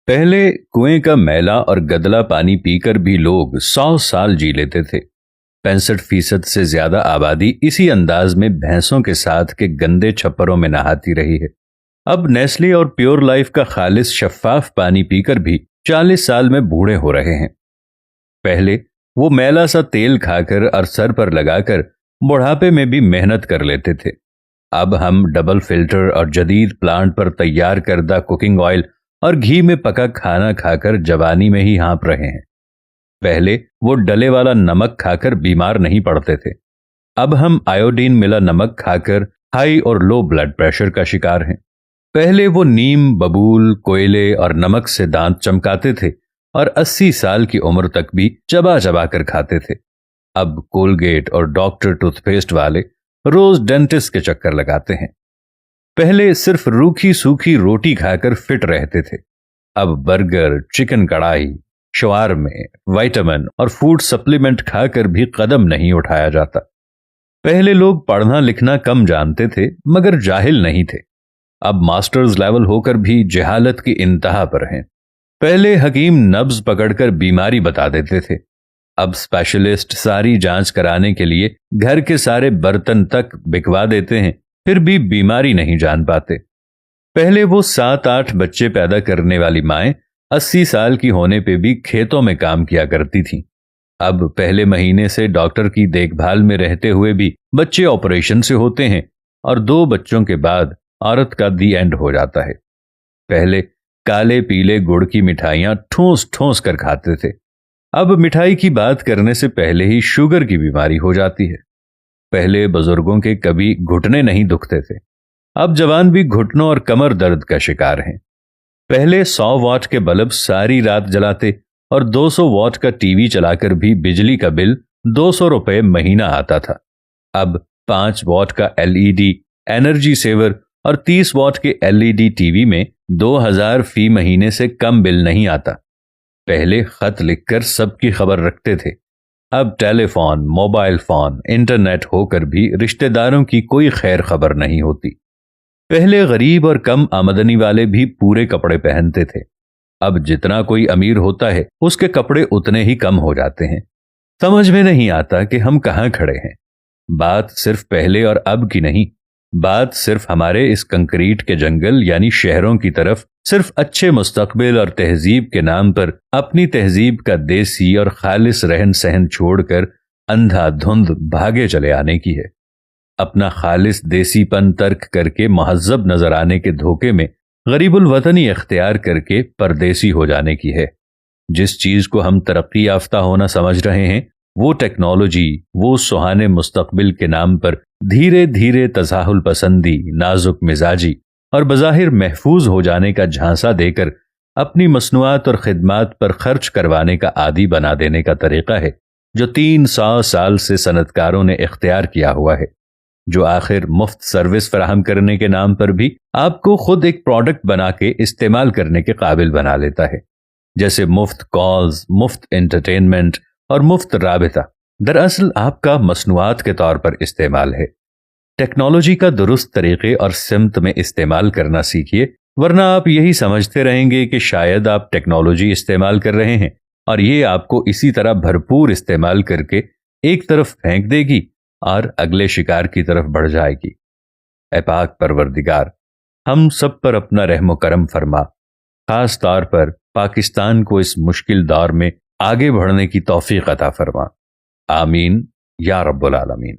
पहले कुएं का मैला और गदला पानी पीकर भी लोग 100 साल जी लेते थे। 65% से ज्यादा आबादी इसी अंदाज में भैंसों के साथ के गंदे छप्परों में नहाती रही है। अब नेस्ले और प्योर लाइफ का खालिस शफाफ पानी पीकर भी 40 साल में बूढ़े हो रहे हैं। पहले वो मैला सा तेल खाकर और सर पर लगाकर बुढ़ापे में भी मेहनत कर लेते थे। अब हम डबल फिल्टर और जदीद प्लांट पर तैयार करदा कुकिंग ऑयल और घी में पका खाना खाकर जवानी में ही हाँप रहे हैं। पहले वो डले वाला नमक खाकर बीमार नहीं पड़ते थे। अब हम आयोडीन मिला नमक खाकर हाई और लो ब्लड प्रेशर का शिकार हैं। पहले वो नीम, बबूल, कोयले और नमक से दांत चमकाते थे और 80 साल की उम्र तक भी चबा चबा कर खाते थे। अब कोलगेट और डॉक्टर टूथपेस्ट वाले रोज डेंटिस्ट के चक्कर लगाते हैं। पहले सिर्फ रूखी सूखी रोटी खाकर फिट रहते थे। अब बर्गर, चिकन कढ़ाई, शवारमे, विटामिन और फूड सप्लीमेंट खाकर भी कदम नहीं उठाया जाता। पहले लोग पढ़ना लिखना कम जानते थे मगर जाहिल नहीं थे। अब मास्टर्स लेवल होकर भी जहालत की इंतहा पर हैं। पहले हकीम नब्ज पकड़कर बीमारी बता देते थे। अब स्पेशलिस्ट सारी जांच कराने के लिए घर के सारे बर्तन तक बिकवा देते हैं, फिर भी बीमारी नहीं जान पाते। पहले वो 7-8 बच्चे पैदा करने वाली माएं 80 साल की होने पे भी खेतों में काम किया करती थीं। अब पहले महीने से डॉक्टर की देखभाल में रहते हुए भी बच्चे ऑपरेशन से होते हैं और 2 बच्चों के बाद औरत का दी एंड हो जाता है। पहले काले पीले गुड़ की मिठाइयां ठूस ठूस कर खाते थे। अब मिठाई की बात करने से पहले ही शुगर की बीमारी हो जाती है। पहले बुजुर्गों के कभी घुटने नहीं दुखते थे। अब जवान भी घुटनों और कमर दर्द का शिकार हैं। पहले 100 वॉट के बल्ब सारी रात जलाते और 200 वॉट का टीवी चलाकर भी बिजली का बिल 200 रुपए महीना आता था। अब 5 वॉट का एलईडी एनर्जी सेवर और 30 वॉट के एलईडी टीवी में 2000 फी महीने से कम बिल नहीं आता। पहले खत लिखकर सबकी खबर रखते थे। अब टेलीफोन, मोबाइल फोन, इंटरनेट होकर भी रिश्तेदारों की कोई खैर खबर नहीं होती। पहले गरीब और कम आमदनी वाले भी पूरे कपड़े पहनते थे। अब जितना कोई अमीर होता है उसके कपड़े उतने ही कम हो जाते हैं। समझ में नहीं आता कि हम कहाँ खड़े हैं। बात सिर्फ पहले और अब की नहीं, बात सिर्फ हमारे इस कंक्रीट के जंगल यानी शहरों की तरफ सिर्फ अच्छे मुस्तकबिल और तहजीब के नाम पर अपनी तहजीब का देसी और खालिस रहन सहन छोड़कर अंधाधुंध भागे चले आने की है। अपना खालिस देसीपन तर्क करके महज़्ज़ब नजर आने के धोखे में गरीबुल वतनी इख्तियार करके परदेसी हो जाने की है। जिस चीज को हम तरक्की याफ्ता होना समझ रहे हैं वो टेक्नोलॉजी, वो सुहाने मुस्तकबिल के नाम पर धीरे धीरे तज़ाहुल पसंदी, नाजुक मिजाजी और बज़ाहिर महफूज हो जाने का झांसा देकर अपनी मसनूआत और खिदमात पर खर्च करवाने का आदी बना देने का तरीका है जो 300 साल से सनतकारों ने इख्तियार किया हुआ है, जो आखिर मुफ्त सर्विस फराहम करने के नाम पर भी आपको खुद एक प्रोडक्ट बना के इस्तेमाल करने के काबिल बना लेता है। जैसे मुफ्त कॉल्स, मुफ्त एंटरटेनमेंट और मुफ्त राबिता दरअसल आपका मसनूआत के तौर पर इस्तेमाल है। टेक्नोलॉजी का दुरुस्त तरीके और सिमत में इस्तेमाल करना सीखिए, वरना आप यही समझते रहेंगे कि शायद आप टेक्नोलॉजी इस्तेमाल कर रहे हैं और ये आपको इसी तरह भरपूर इस्तेमाल करके एक तरफ फेंक देगी और अगले शिकार की तरफ बढ़ जाएगी। ऐ पाक परवरदिगार, हम सब पर अपना रहम करम फरमा, खास तौर पर पाकिस्तान को इस मुश्किल दौर में आगे बढ़ने की तौफीक अता फरमा। आमीन या रब्बुल आलमीन।